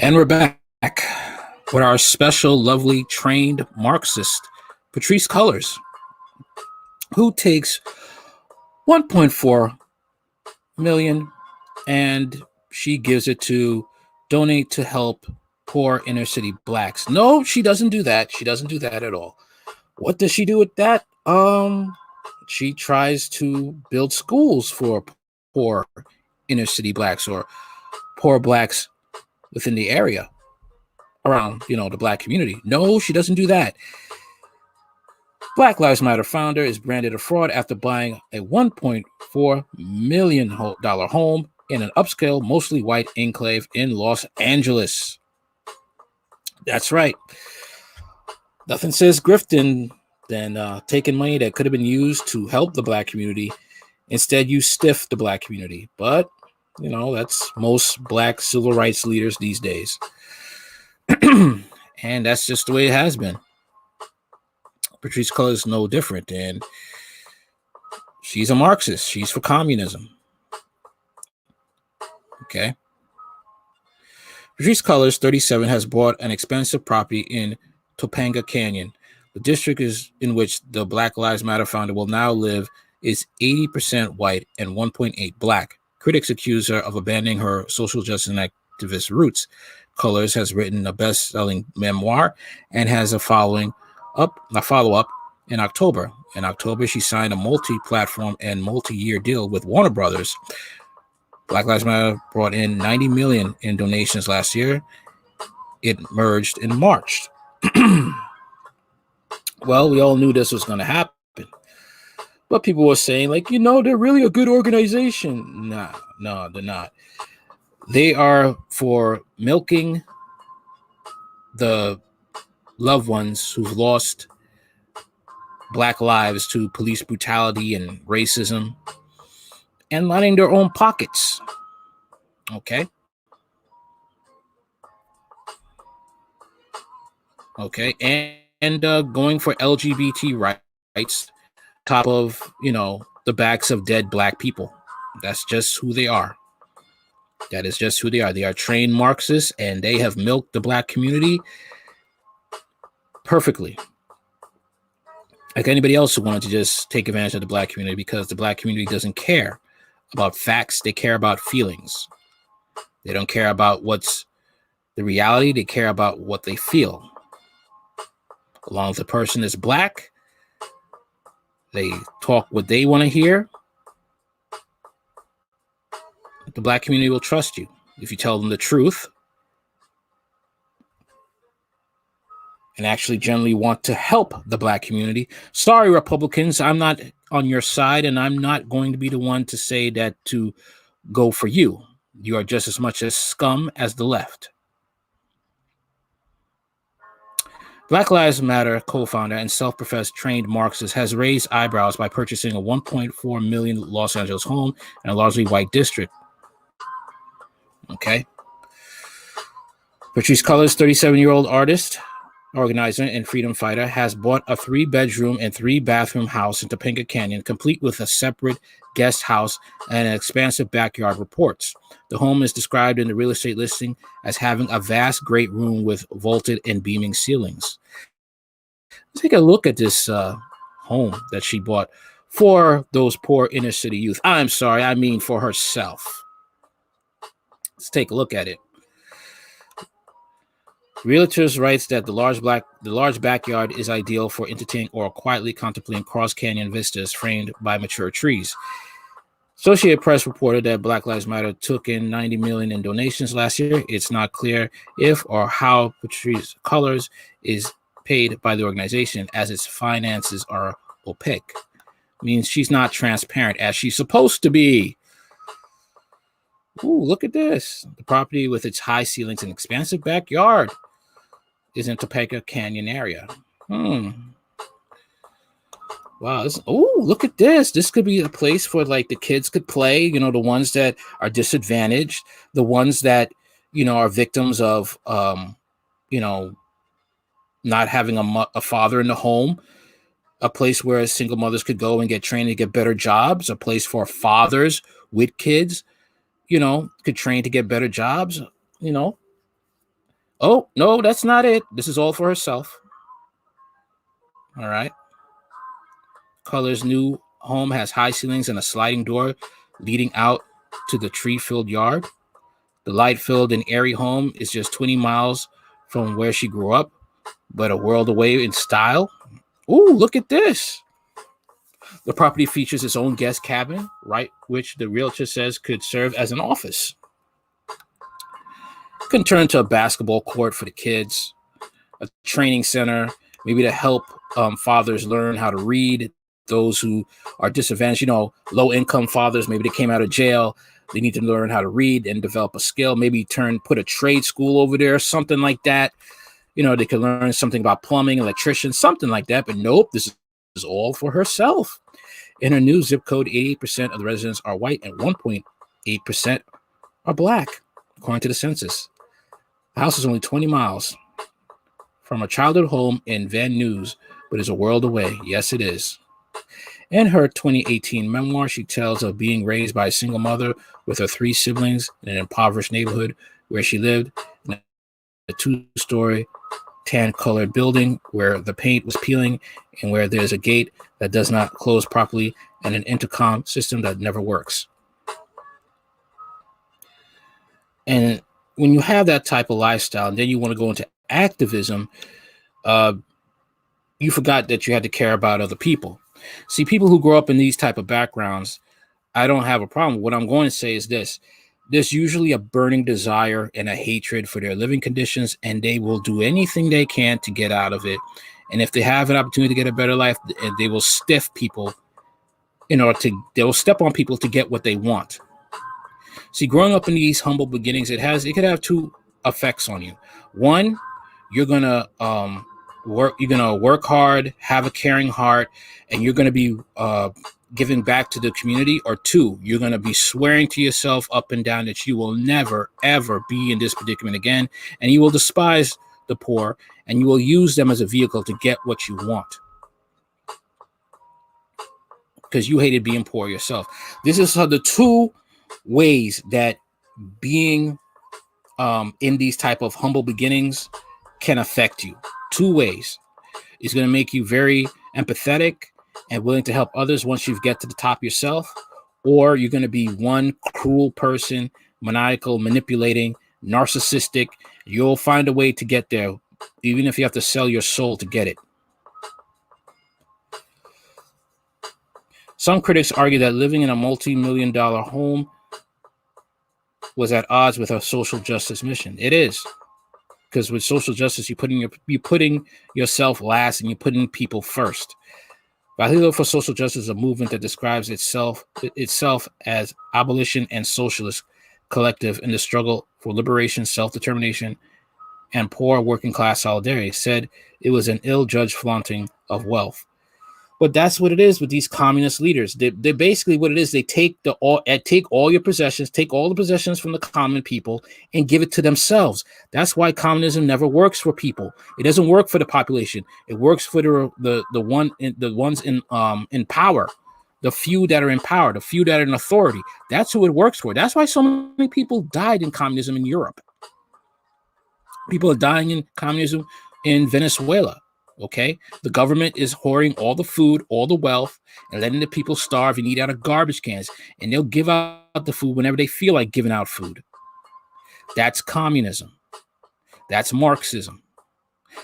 And we're back with our special, lovely, trained Marxist, Patrisse Cullors, who takes 1.4 million and she gives it to donate to help poor inner city blacks. No, she doesn't do that. She doesn't do that at all. What does she do with that? She tries to build schools for poor inner city blacks or poor blacks within the area around, the black community. No, she doesn't do that. Black Lives Matter founder is branded a fraud after buying a $1.4 million home in an upscale, mostly white enclave in Los Angeles. That's right. Nothing says grifting than taking money that could have been used to help the black community. Instead, you stiff the black community. But, that's most black civil rights leaders these days. And that's just the way it has been. Patrisse Cullors is no different, and she's a Marxist. She's for communism. Okay. Patrisse Cullors, 37, has bought an expensive property in Topanga Canyon. The district in which the Black Lives Matter founder will now live is 80% white and 1.8 black. Critics accuse her of abandoning her social justice activist roots. Cullors has written a best-selling memoir and has a follow-up in October. In October, she signed a multi-platform and multi-year deal with Warner Brothers. Black Lives Matter brought in $90 million in donations last year. It merged in March. Well, we all knew this was going to happen. But people were saying, they're really a good organization. No, they're not. They are for milking the loved ones who've lost black lives to police brutality and racism and lining their own pockets. Okay. And going for LGBT rights top of, the backs of dead black people. That's just who they are. That is just who they are. They are trained Marxists, and they have milked the black community perfectly. Like anybody else who wanted to just take advantage of the black community, because the black community doesn't care about facts. They care about feelings. They don't care about what's the reality. They care about what they feel. As long as the person is black, they talk what they want to hear. The black community will trust you if you tell them the truth and actually generally want to help the black community. Sorry, Republicans, I'm not on your side, and I'm not going to be the one to say that to go for you. You are just as much as scum as the left. Black Lives Matter co-founder and self-professed trained Marxist has raised eyebrows by purchasing a $1.4 million Los Angeles home in a largely white district. Okay. Patrisse Cullors, 37-year-old artist, organizer, and freedom fighter, has bought a 3-bedroom and 3-bathroom house in Topanga Canyon, complete with a separate guest house and an expansive backyard, reports. The home is described in the real estate listing as having a vast great room with vaulted and beaming ceilings. Let's take a look at this home that she bought for those poor inner city youth. I'm sorry, I mean for herself. Let's take a look at it. Realtors writes that the large backyard is ideal for entertaining or quietly contemplating cross canyon vistas framed by mature trees. Associated Press reported that Black Lives Matter took in $90 million in donations last year. It's not clear if or how Patrisse Cullors is paid by the organization, as its finances are opaque. Means she's not transparent as she's supposed to be. Ooh, look at this. The property with its high ceilings and expansive backyard is in Topanga Canyon area. Wow. Look at this. This could be a place where the kids could play, the ones that are disadvantaged, the ones that, are victims of, not having a father in the home, a place where single mothers could go and get trained to get better jobs, a place for fathers with kids, could train to get better jobs, Oh, no, that's not it. This is all for herself. All right. Cullors' new home has high ceilings and a sliding door leading out to the tree-filled yard. The light-filled and airy home is just 20 miles from where she grew up, but a world away in style. Ooh, look at this. The property features its own guest cabin, right, which the realtor says could serve as an office. Can turn into a basketball court for the kids, a training center, maybe to help fathers learn how to read. Those who are disadvantaged, low-income fathers, maybe they came out of jail. They need to learn how to read and develop a skill. Maybe put a trade school over there, something like that. They could learn something about plumbing, electrician, something like that. But nope, this is all for herself. In her new zip code, 88% of the residents are white and 1.8% are black, according to the census. The house is only 20 miles from her childhood home in Van Nuys, but is a world away. Yes, it is. In her 2018 memoir, she tells of being raised by a single mother with her 3 siblings in an impoverished neighborhood where she lived in a 2-story tan-colored building where the paint was peeling and where there's a gate that does not close properly and an intercom system that never works. And when you have that type of lifestyle and then you want to go into activism, you forgot that you had to care about other people. See, people who grow up in these type of backgrounds, I don't have a problem. What I'm going to say is this. There's usually a burning desire and a hatred for their living conditions, and they will do anything they can to get out of it. And if they have an opportunity to get a better life, they will stiff people they will step on people to get what they want. See, growing up in these humble beginnings, it could have 2 effects on you. One, you're gonna work hard, have a caring heart, and you're gonna be giving back to the community. Or 2, you're gonna be swearing to yourself up and down that you will never ever be in this predicament again, and you will despise the poor, and you will use them as a vehicle to get what you want because you hated being poor yourself. This is the 2 ways that being in these type of humble beginnings can affect you. 2 ways. It's going to make you very empathetic and willing to help others once you get to the top yourself, or you're going to be one cruel person, maniacal, manipulating, narcissistic. You'll find a way to get there, even if you have to sell your soul to get it. Some critics argue that living in a multi-million-dollar home was at odds with her social justice mission. It is, because with social justice, you're putting yourself last and you're putting people first. Valhalla for Social Justice is a movement that describes itself as abolition and socialist collective in the struggle for liberation, self-determination, and poor working class solidarity. Said it was an ill-judged flaunting of wealth. But that's what it is with these communist leaders. They basically what it is. They take all your possessions, take all the possessions from the common people, and give it to themselves. That's why communism never works for people. It doesn't work for the population. It works for the ones in power, the few that are in power, the few that are in authority. That's who it works for. That's why so many people died in communism in Europe. People are dying in communism in Venezuela. Okay, the government is hoarding all the food, all the wealth, and letting the people starve and eat out of garbage cans. And they'll give out the food whenever they feel like giving out food. That's communism. That's Marxism.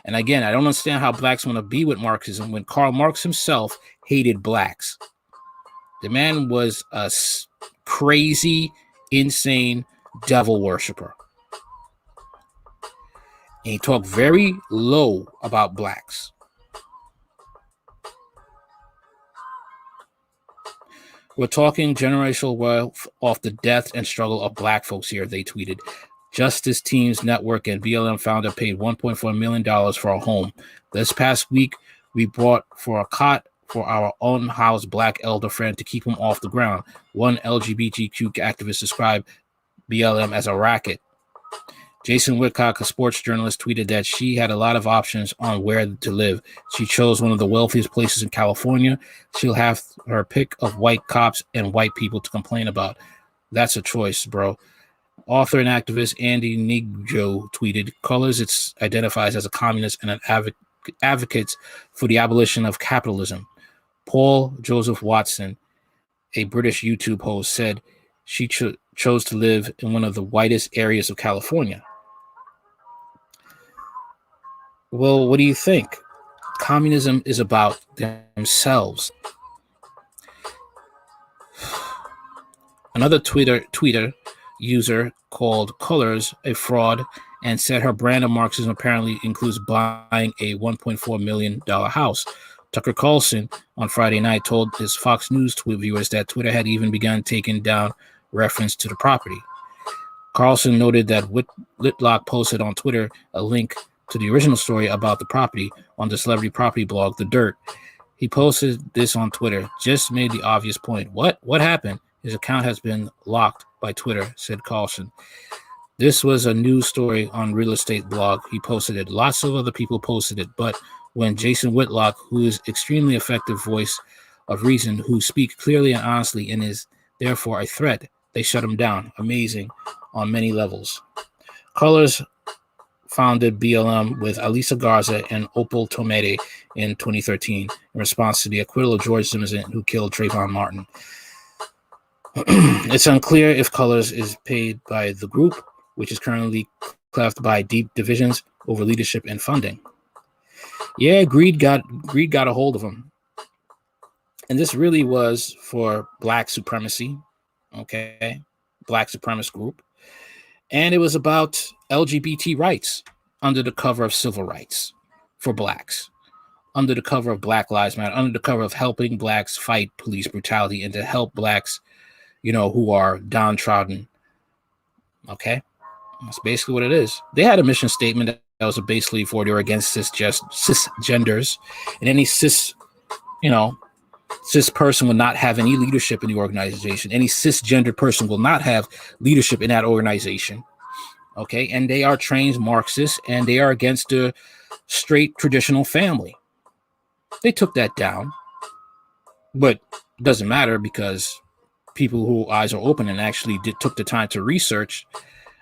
And again, I don't understand how blacks want to be with Marxism when Karl Marx himself hated blacks. The man was a crazy, insane devil worshiper. And he talked very low about blacks. We're talking generational wealth off the death and struggle of black folks here, they tweeted. Justice Teams Network and BLM founder paid $1.4 million for a home. This past week, we bought for a cot for our unhoused black elder friend to keep him off the ground. One LGBTQ activist described BLM as a racket. Jason Whitcock, a sports journalist, tweeted that she had a lot of options on where to live. She chose one of the wealthiest places in California. She'll have her pick of white cops and white people to complain about. That's a choice, bro. Author and activist Andy Nigjo tweeted, Cullors identifies as a communist and an advocate for the abolition of capitalism. Paul Joseph Watson, a British YouTube host, said she chose to live in one of the whitest areas of California. Well, what do you think? Communism is about themselves. Another Twitter user called Cullors a fraud and said her brand of Marxism apparently includes buying a $1.4 million house. Tucker Carlson on Friday night told his Fox News viewers that Twitter had even begun taking down reference to the property. Carlson noted that Whitlock posted on Twitter a link to the original story about the property on the celebrity property blog, The Dirt. He posted this on Twitter, just made the obvious point. What happened? His account has been locked by Twitter, said Carlson. This was a news story on real estate blog. He posted it. Lots of other people posted it. But when Jason Whitlock, who is extremely effective voice of reason, who speaks clearly and honestly and is therefore a threat, they shut him down. Amazing on many levels. Cullors founded BLM with Alisa Garza and Opal Tometi in 2013 in response to the acquittal of George Zimmerman, who killed Trayvon Martin. It's unclear if Cullors is paid by the group, which is currently cleft by deep divisions over leadership and funding. Yeah, greed got a hold of him. And this really was for Black supremacy, okay? Black supremacist group. And it was about LGBT rights under the cover of civil rights for Blacks, under the cover of Black Lives Matter, under the cover of helping Blacks fight police brutality and to help Blacks, who are downtrodden. Okay? That's basically what it is. They had a mission statement that was basically for they were against cisgenders, and any cis person will not have any leadership in the organization. Any cisgender person will not have leadership in that organization. Okay, and they are trained Marxists, and they are against the straight traditional family. They took that down, but it doesn't matter because people whose eyes are open and actually took the time to research,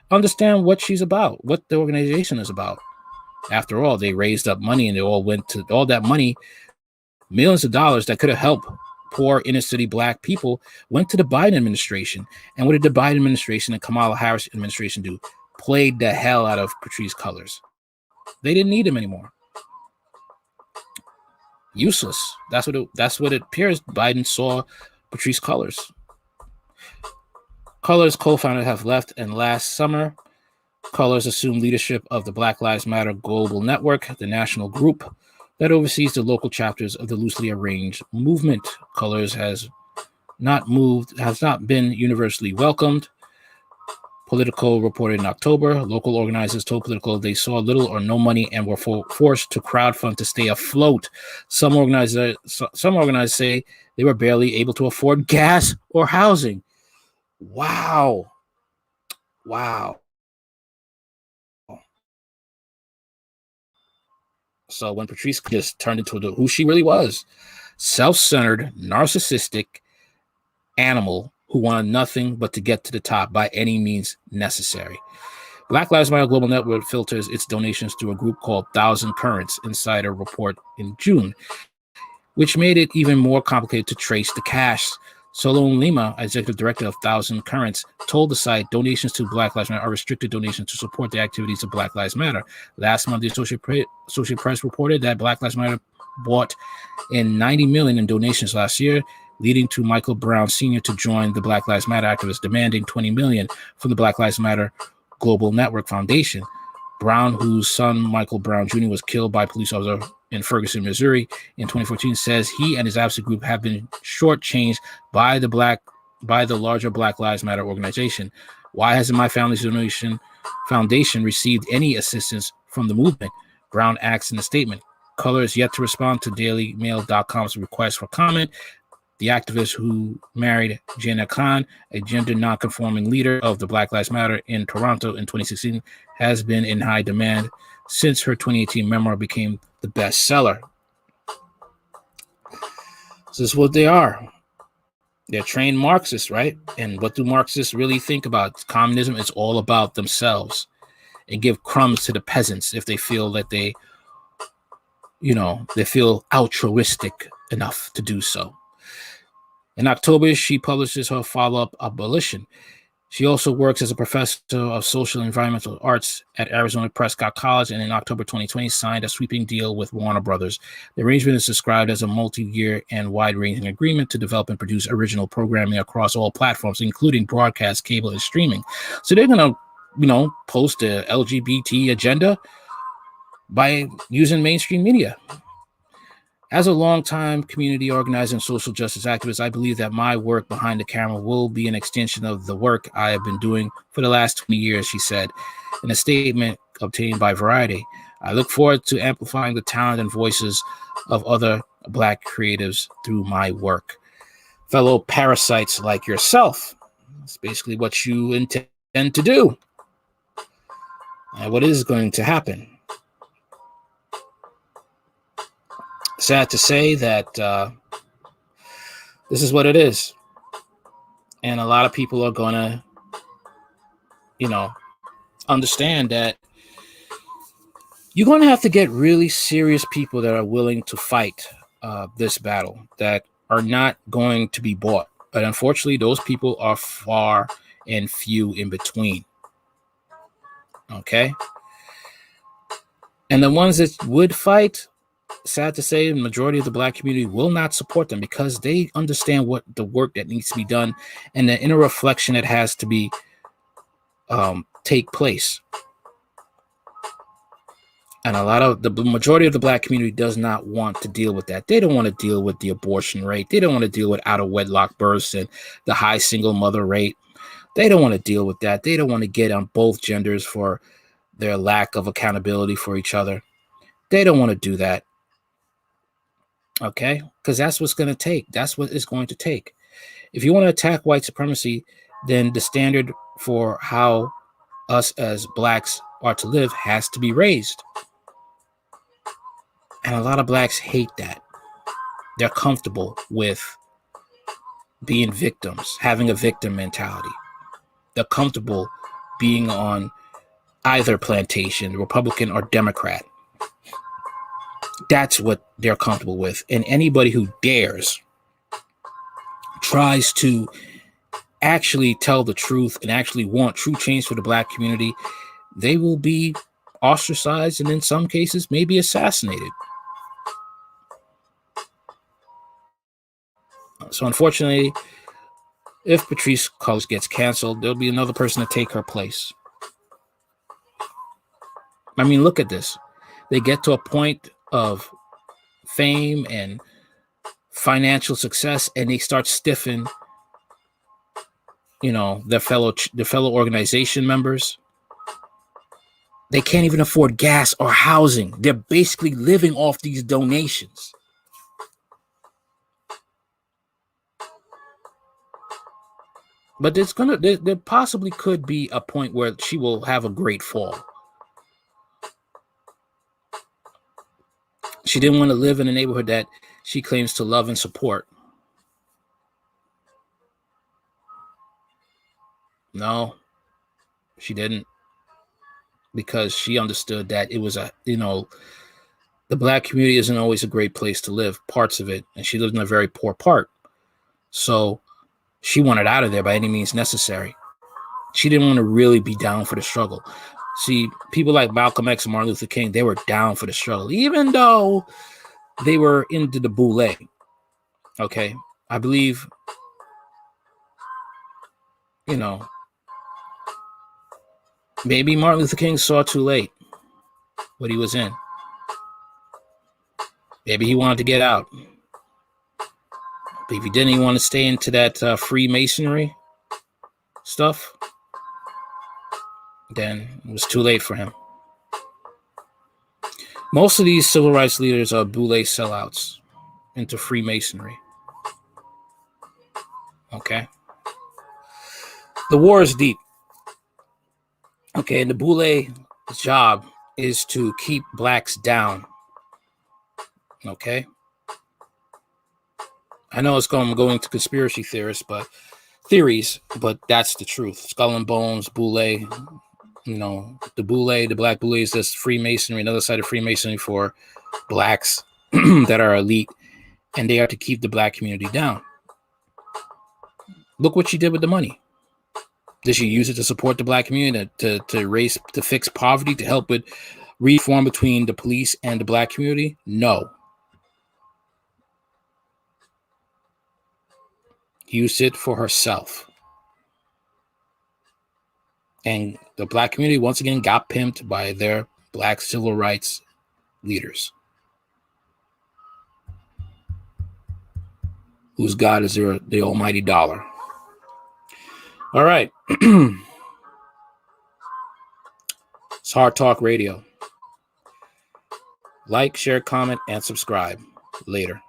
understand what she's about, what the organization is about. After all, they raised up money, and they all went to all that money, millions of dollars that could have helped poor inner city Black people, went to the Biden administration. And what did the Biden administration and Kamala Harris administration do? Played the hell out of Patrisse Cullors. They didn't need him anymore. Useless. That's what it appears. Biden saw Patrisse Cullors. Cullors' co-founders have left, and last summer, Cullors assumed leadership of the Black Lives Matter Global Network, the national group that oversees the local chapters of the loosely arranged movement. Cullors has not been universally welcomed. Politico reported in October, local organizers told Politico they saw little or no money and were forced to crowdfund to stay afloat. Some organizers say they were barely able to afford gas or housing. Wow. So when Patrisse just turned into who she really was, self-centered, narcissistic animal who wanted nothing but to get to the top by any means necessary. Black Lives Matter Global Network filters its donations through a group called 1,000 Currents Insider report in June, which made it even more complicated to trace the cash. Solon Lima, executive director of 1,000 Currents, told the site donations to Black Lives Matter are restricted donations to support the activities of Black Lives Matter. Last month, the Associated Press reported that Black Lives Matter bought in $90 million in donations last year, leading to Michael Brown Sr. to join the Black Lives Matter activists, demanding $20 million from the Black Lives Matter Global Network Foundation. Brown, whose son Michael Brown Jr. was killed by a police officer in Ferguson, Missouri in 2014, says he and his advocacy group have been shortchanged by the larger Black Lives Matter organization. Why hasn't my family's donation foundation received any assistance from the movement? Brown asks in a statement. Cullors yet to respond to DailyMail.com's request for comment. The activist who married Jana Khan, a gender non-conforming leader of the Black Lives Matter in Toronto in 2016, has been in high demand since her 2018 memoir became the bestseller. This is what they are. They're trained Marxists, right? And what do Marxists really think about communism? It's all about themselves, and give crumbs to the peasants if they feel that they feel altruistic enough to do so. In October, she publishes her follow-up, Abolition. She also works as a professor of social and environmental arts at Arizona Prescott College, and in October 2020 signed a sweeping deal with Warner Brothers. The arrangement is described as a multi-year and wide-ranging agreement to develop and produce original programming across all platforms, including broadcast, cable, and streaming. So they're going to, post the LGBT agenda by using mainstream media. As a longtime community organizer and social justice activist, I believe that my work behind the camera will be an extension of the work I have been doing for the last 20 years, she said, in a statement obtained by Variety. I look forward to amplifying the talent and voices of other Black creatives through my work. Fellow parasites like yourself. That's basically what you intend to do. And what is going to happen? Sad to say that this is what it is. And a lot of people are going to, understand that you're going to have to get really serious people that are willing to fight this battle, that are not going to be bought. But unfortunately, those people are far and few in between. Okay? And the ones that would fight, sad to say, the majority of the Black community will not support them because they understand what the work that needs to be done and the inner reflection that has to be take place. And the majority of the Black community does not want to deal with that. They don't want to deal with the abortion rate. They don't want to deal with out of wedlock births and the high single mother rate. They don't want to deal with that. They don't want to get on both genders for their lack of accountability for each other. They don't want to do that. Okay? Because that's what's going to take. That's what it's going to take. If you want to attack white supremacy, then the standard for how us as Blacks are to live has to be raised. And a lot of Blacks hate that. They're comfortable with being victims, having a victim mentality. They're comfortable being on either plantation, Republican or Democrat. That's what they're comfortable with. And anybody who dares tries to actually tell the truth and actually want true change for the Black community, they will be ostracized and in some cases maybe assassinated. So unfortunately, if Patrisse Cullors gets canceled, there'll be another person to take her place. I mean, look at this. They get to a point of fame and financial success, and they start stiffing, their fellow organization members. They can't even afford gas or housing. They're basically living off these donations. But there possibly could be a point where she will have a great fall. She didn't want to live in a neighborhood that she claims to love and support. No, she didn't. Because she understood that it was the Black community isn't always a great place to live, parts of it. And she lived in a very poor part. So she wanted out of there by any means necessary. She didn't want to really be down for the struggle. See, people like Malcolm X and Martin Luther King, they were down for the struggle, even though they were into the boule. Okay. I believe, maybe Martin Luther King saw too late what he was in. Maybe he wanted to get out. But if he didn't, he want to stay into that Freemasonry stuff, then it was too late for him. Most of these civil rights leaders are boule sellouts into Freemasonry. Okay. The war is deep. Okay, and the boule's job is to keep Blacks down. Okay. I know I'm going to conspiracy theories, but that's the truth. Skull and Bones, Boule, the Boule, the Black Boule is this Freemasonry, another side of Freemasonry for blacks that are elite, and they are to keep the black community down. Look what she did with the money. Did she use it to support the black community, to fix poverty, to help with reform between the police and the black community? No. Used it for herself. And the black community, once again, got pimped by their black civil rights leaders, whose God is the almighty dollar. All right. It's Hard Talk Radio. Like, share, comment, and subscribe. Later.